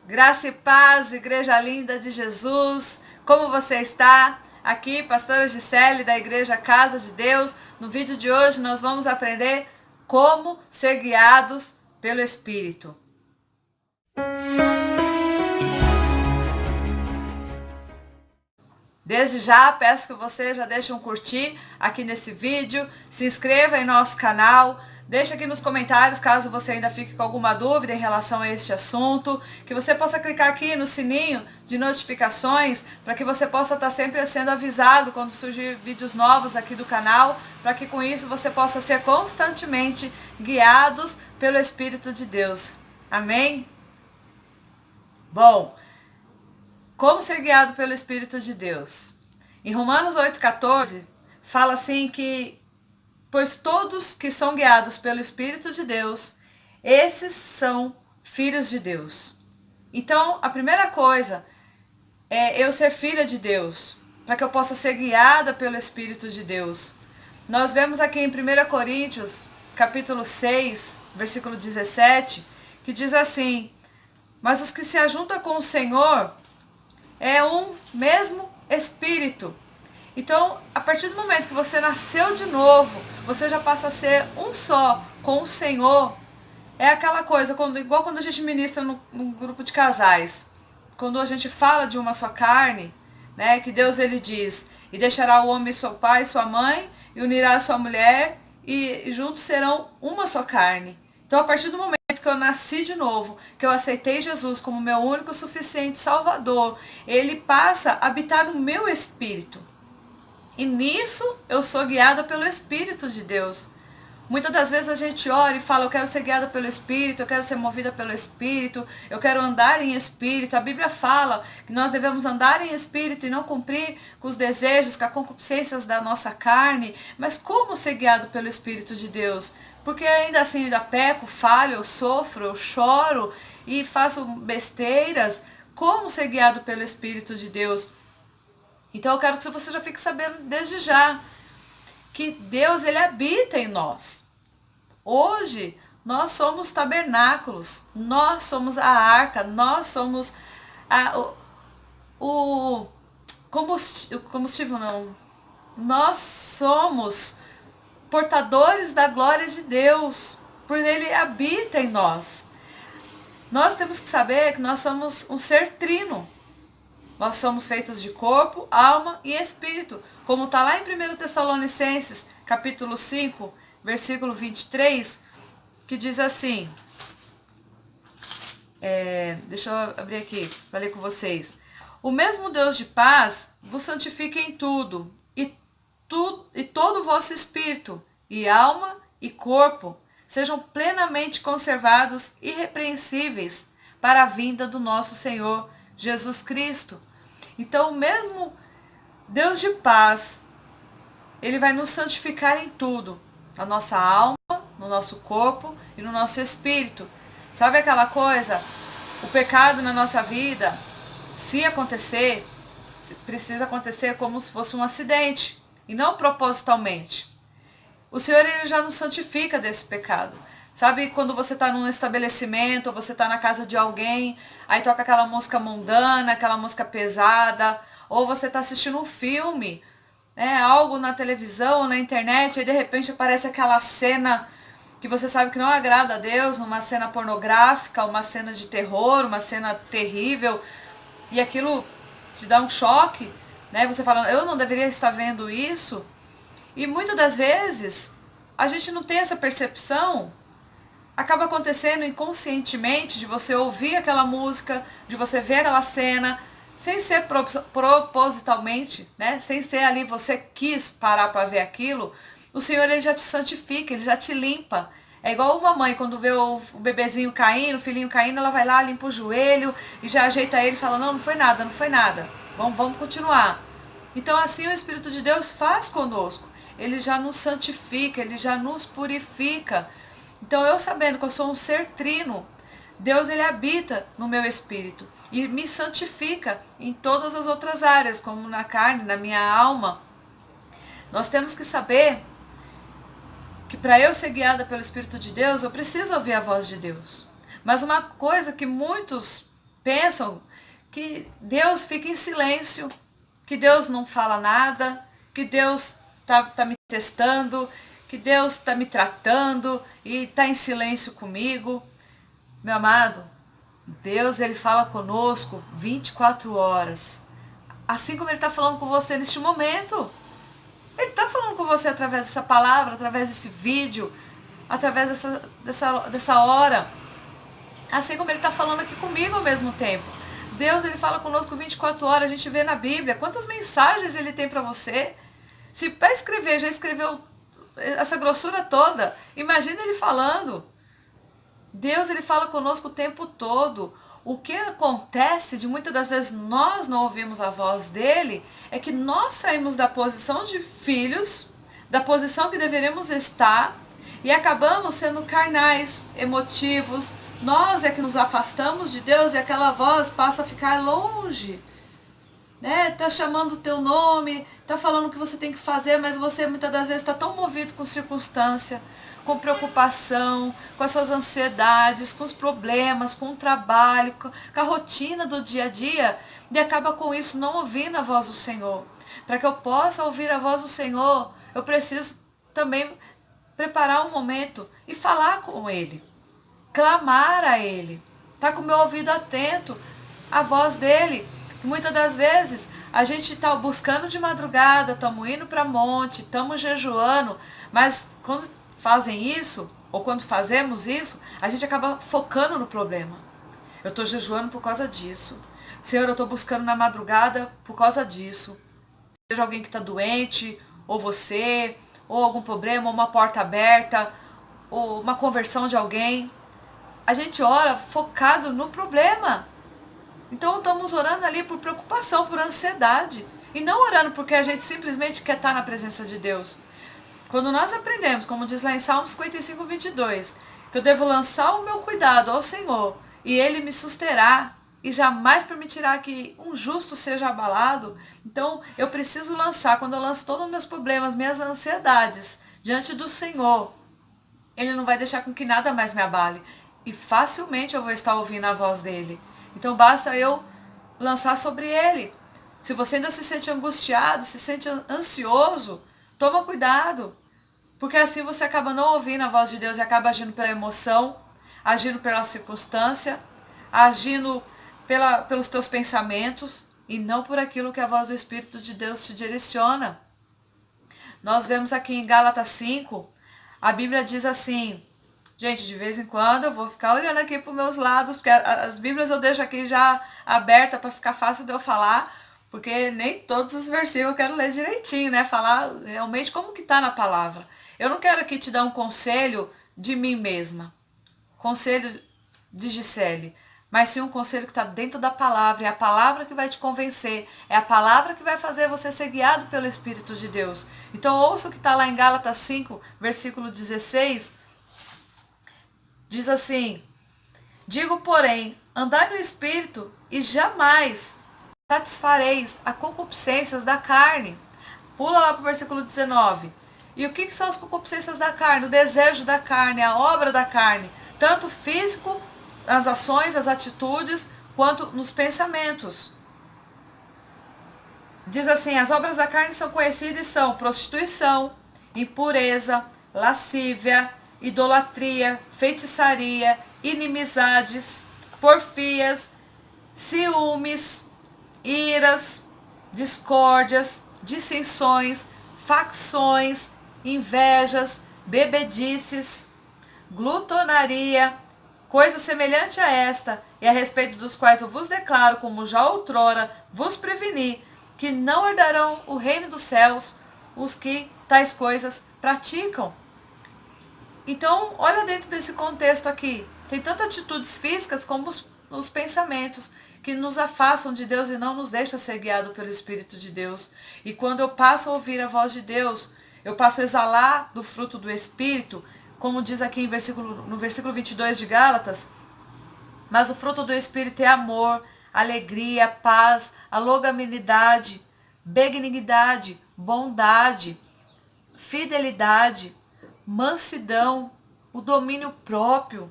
Graça e paz, igreja linda de Jesus, como você está? Aqui, pastora Gisele da Igreja Casa de Deus. No vídeo de hoje nós vamos aprender como ser guiados pelo Espírito. Desde já, peço que você já deixe um curtir aqui nesse vídeo, se inscreva em nosso canal, deixe aqui nos comentários caso você ainda fique com alguma dúvida em relação a este assunto, que você possa clicar aqui no sininho de notificações, para que você possa estar sempre sendo avisado quando surgir vídeos novos aqui do canal, para que com isso você possa ser constantemente guiados pelo Espírito de Deus. Amém? Bom, como ser guiado pelo Espírito de Deus? Em Romanos 8,14, fala assim que, pois todos que são guiados pelo Espírito de Deus, esses são filhos de Deus. Então, a primeira coisa é eu ser filha de Deus, para que eu possa ser guiada pelo Espírito de Deus. Nós vemos aqui em 1 Coríntios, capítulo 6, versículo 17, que diz assim: mas os que se ajuntam com o Senhor é um mesmo Espírito. Então, a partir do momento que você nasceu de novo, você já passa a ser um só com o Senhor. É aquela coisa, igual quando a gente ministra num grupo de casais. Quando a gente fala de uma só carne, né, que Deus ele diz, e deixará o homem seu pai e sua mãe, e unirá a sua mulher, e juntos serão uma só carne. Então, a partir do momento que eu nasci de novo, que eu aceitei Jesus como meu único, suficiente Salvador, ele passa a habitar no meu espírito. E nisso eu sou guiada pelo Espírito de Deus. Muitas das vezes a gente ora e fala, eu quero ser guiada pelo Espírito, eu quero ser movida pelo Espírito, eu quero andar em Espírito. A Bíblia fala que nós devemos andar em Espírito e não cumprir com os desejos, com as concupiscências da nossa carne. Mas como ser guiado pelo Espírito de Deus? Porque ainda assim ainda peco, falho, eu sofro, eu choro e faço besteiras. Como ser guiado pelo Espírito de Deus? Então eu quero que você já fique sabendo desde já que Deus ele habita em nós. Hoje nós somos tabernáculos, nós somos a arca, nós somos o combustível não. Nós somos portadores da glória de Deus, por ele habita em nós. Nós temos que saber que nós somos um ser trino. Nós somos feitos de corpo, alma e espírito, como está lá em 1 Tessalonicenses, capítulo 5, versículo 23, que diz assim, deixa eu abrir aqui, para ler com vocês. O mesmo Deus de paz vos santifique em tudo, e todo o vosso espírito, e alma, e corpo, sejam plenamente conservados irrepreensíveis para a vinda do nosso Senhor Jesus Cristo. Então, mesmo Deus de paz, ele vai nos santificar em tudo, na nossa alma, no nosso corpo e no nosso espírito. Sabe aquela coisa? O pecado na nossa vida, se acontecer, precisa acontecer como se fosse um acidente e não propositalmente. O Senhor ele já nos santifica desse pecado. Sabe quando você está num estabelecimento, ou você está na casa de alguém, aí toca aquela música mundana, aquela música pesada, ou você está assistindo um filme, algo na televisão, ou na internet, aí de repente aparece aquela cena que você sabe que não agrada a Deus, uma cena pornográfica, uma cena de terror, uma cena terrível, e aquilo te dá um choque, né? Você falando, eu não deveria estar vendo isso, e muitas das vezes a gente não tem essa percepção. Acaba acontecendo inconscientemente de você ouvir aquela música, de você ver aquela cena, sem ser propositalmente, né? Sem ser ali você quis parar para ver aquilo. O Senhor ele já te santifica, ele já te limpa. É igual uma mãe quando vê o bebezinho caindo, o filhinho caindo, ela vai lá, limpa o joelho e já ajeita ele e fala, não foi nada, não foi nada. Vamos continuar. Então assim o Espírito de Deus faz conosco. Ele já nos santifica, ele já nos purifica. Então eu sabendo que eu sou um ser trino, Deus ele habita no meu espírito e me santifica em todas as outras áreas, como na carne, na minha alma. Nós temos que saber que para eu ser guiada pelo Espírito de Deus, eu preciso ouvir a voz de Deus. Mas uma coisa que muitos pensam que Deus fica em silêncio, que Deus não fala nada, que Deus tá me testando, que Deus está me tratando e está em silêncio comigo. Meu amado, Deus, ele fala conosco 24 horas. Assim como ele está falando com você neste momento. Ele está falando com você através dessa palavra, através desse vídeo, através dessa hora. Assim como ele está falando aqui comigo ao mesmo tempo. Deus, ele fala conosco 24 horas, a gente vê na Bíblia quantas mensagens ele tem para você. Se para escrever, já escreveu essa grossura toda, imagina ele falando. Deus, ele fala conosco o tempo todo. O que acontece de muitas das vezes nós não ouvimos a voz dele é que nós saímos da posição de filhos, da posição que deveríamos estar, e acabamos sendo carnais, emotivos. Nós é que nos afastamos de Deus e aquela voz passa a ficar longe. Né? Tá chamando o teu nome, tá falando o que você tem que fazer, mas você muitas das vezes está tão movido com circunstância, com preocupação, com as suas ansiedades, com os problemas, com o trabalho, com a rotina do dia a dia, e acaba com isso não ouvindo a voz do Senhor. Para que eu possa ouvir a voz do Senhor, eu preciso também preparar um momento e falar com Ele, clamar a Ele, tá com o meu ouvido atento à voz dEle. Muitas das vezes a gente está buscando de madrugada, estamos indo para monte, estamos jejuando, mas quando fazem isso, ou quando fazemos isso, a gente acaba focando no problema. Eu estou jejuando por causa disso. Senhor, eu estou buscando na madrugada por causa disso. Seja alguém que está doente, ou você, ou algum problema, ou uma porta aberta, ou uma conversão de alguém. A gente ora focado no problema. Então estamos orando ali por preocupação, por ansiedade. E não orando porque a gente simplesmente quer estar na presença de Deus. Quando nós aprendemos, como diz lá em Salmos 55, 22, que eu devo lançar o meu cuidado ao Senhor e Ele me susterá e jamais permitirá que um justo seja abalado, então eu preciso lançar, quando eu lanço todos os meus problemas, minhas ansiedades diante do Senhor, Ele não vai deixar com que nada mais me abale. E facilmente eu vou estar ouvindo a voz dEle. Então basta eu lançar sobre Ele. Se você ainda se sente angustiado, se sente ansioso, toma cuidado. Porque assim você acaba não ouvindo a voz de Deus e acaba agindo pela emoção, agindo pela circunstância, agindo pelos teus pensamentos e não por aquilo que a voz do Espírito de Deus te direciona. Nós vemos aqui em Gálatas 5, a Bíblia diz assim, gente, de vez em quando eu vou ficar olhando aqui para os meus lados, porque as Bíblias eu deixo aqui já aberta para ficar fácil de eu falar, porque nem todos os versículos eu quero ler direitinho, né? Falar realmente como que está na palavra. Eu não quero aqui te dar um conselho de mim mesma, conselho de Gisele, mas sim um conselho que está dentro da palavra, é a palavra que vai te convencer, é a palavra que vai fazer você ser guiado pelo Espírito de Deus. Então ouça o que está lá em Gálatas 5, versículo 16, diz assim, digo, porém, andai no Espírito e jamais satisfareis as concupiscências da carne. Pula lá para o versículo 19. E o que são as concupiscências da carne? O desejo da carne, a obra da carne, tanto físico, nas ações, as atitudes, quanto nos pensamentos. Diz assim, as obras da carne são conhecidas e são prostituição, impureza, lascívia, idolatria, feitiçaria, inimizades, porfias, ciúmes, iras, discórdias, dissensões, facções, invejas, bebedices, glutonaria, coisa semelhante a esta, e a respeito dos quais eu vos declaro, como já outrora vos preveni, que não herdarão o reino dos céus os que tais coisas praticam. Então, olha dentro desse contexto aqui, tem tanto atitudes físicas como os pensamentos que nos afastam de Deus e não nos deixam ser guiados pelo Espírito de Deus. E quando eu passo a ouvir a voz de Deus, eu passo a exalar do fruto do Espírito, como diz aqui no versículo 22 de Gálatas, mas o fruto do Espírito é amor, alegria, paz, a longanimidade, benignidade, bondade, fidelidade, mansidão, o domínio próprio.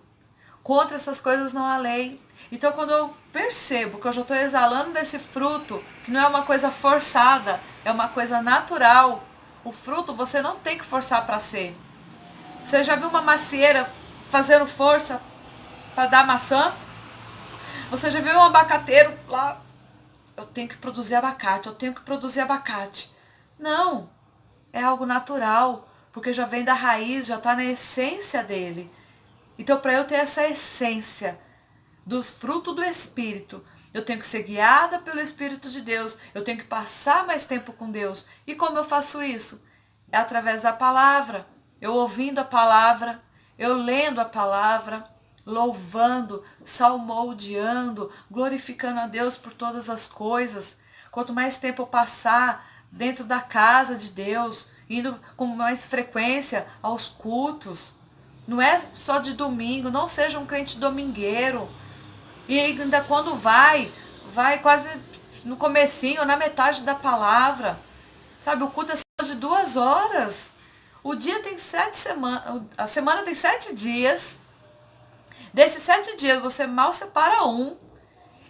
Contra essas coisas não há lei. Então quando eu percebo que eu já estou exalando desse fruto, que não é uma coisa forçada, é uma coisa natural, o fruto você não tem que forçar para ser. Você já viu uma macieira fazendo força para dar maçã? Você já viu um abacateiro lá? Eu tenho que produzir abacate, eu tenho que produzir abacate. Não, é algo natural, porque já vem da raiz, já está na essência dele. Então para eu ter essa essência dos frutos do Espírito, eu tenho que ser guiada pelo Espírito de Deus, eu tenho que passar mais tempo com Deus. E como eu faço isso? É através da palavra, eu ouvindo a palavra, eu lendo a palavra, louvando, salmodiando, glorificando a Deus por todas as coisas. Quanto mais tempo eu passar dentro da casa de Deus, indo com mais frequência aos cultos, não é só de domingo, não seja um crente domingueiro. E ainda quando vai quase no comecinho, na metade da palavra. Sabe, o culto é só de 2 horas. O dia tem 7 semanas, a semana tem 7 dias. Desses 7 dias você mal separa um.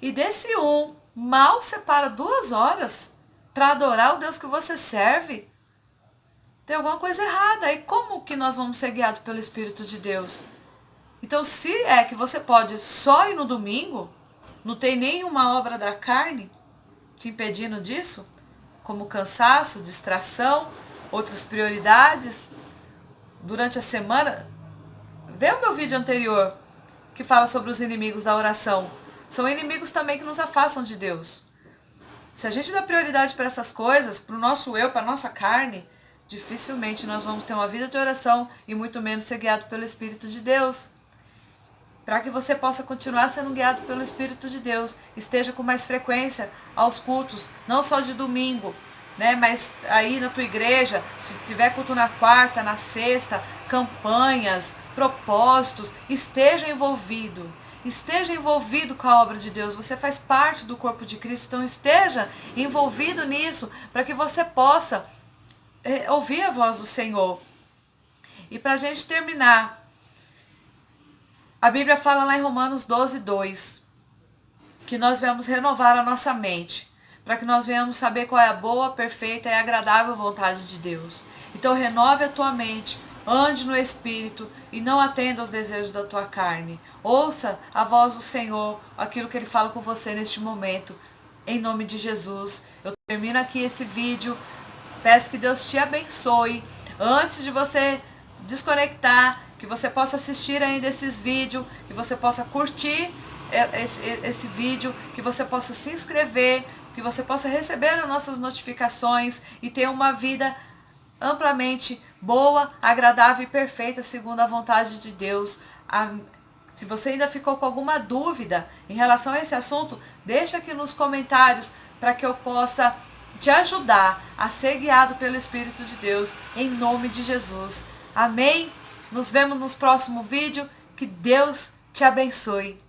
E desse um, mal separa 2 horas para adorar o Deus que você serve. Tem alguma coisa errada. E como que nós vamos ser guiados pelo Espírito de Deus? Então, se é que você pode só ir no domingo, não tem nenhuma obra da carne te impedindo disso, como cansaço, distração, outras prioridades, durante a semana, vê o meu vídeo anterior, que fala sobre os inimigos da oração. São inimigos também que nos afastam de Deus. Se a gente dá prioridade para essas coisas, para o nosso eu, para a nossa carne, dificilmente nós vamos ter uma vida de oração e muito menos ser guiado pelo Espírito de Deus. Para que você possa continuar sendo guiado pelo Espírito de Deus, esteja com mais frequência aos cultos, não só de domingo, né? Mas aí na tua igreja, se tiver culto na quarta, na sexta, campanhas, propósitos, esteja envolvido com a obra de Deus. Você faz parte do corpo de Cristo, então esteja envolvido nisso, para que você possa ouvir a voz do Senhor. E para a gente terminar, a Bíblia fala lá em Romanos 12:2, que nós venhamos renovar a nossa mente, para que nós venhamos saber qual é a boa, perfeita e agradável vontade de Deus. Então renove a tua mente, ande no Espírito e não atenda aos desejos da tua carne. Ouça a voz do Senhor, aquilo que Ele fala com você neste momento, em nome de Jesus. Eu termino aqui esse vídeo, peço que Deus te abençoe. Antes de você desconectar, que você possa assistir ainda esses vídeos, que você possa curtir esse vídeo, que você possa se inscrever, que você possa receber as nossas notificações e ter uma vida amplamente boa, agradável e perfeita segundo a vontade de Deus. Se você ainda ficou com alguma dúvida em relação a esse assunto, deixa aqui nos comentários para que eu possa te ajudar a ser guiado pelo Espírito de Deus, em nome de Jesus. Amém? Nos vemos no próximo vídeo. Que Deus te abençoe.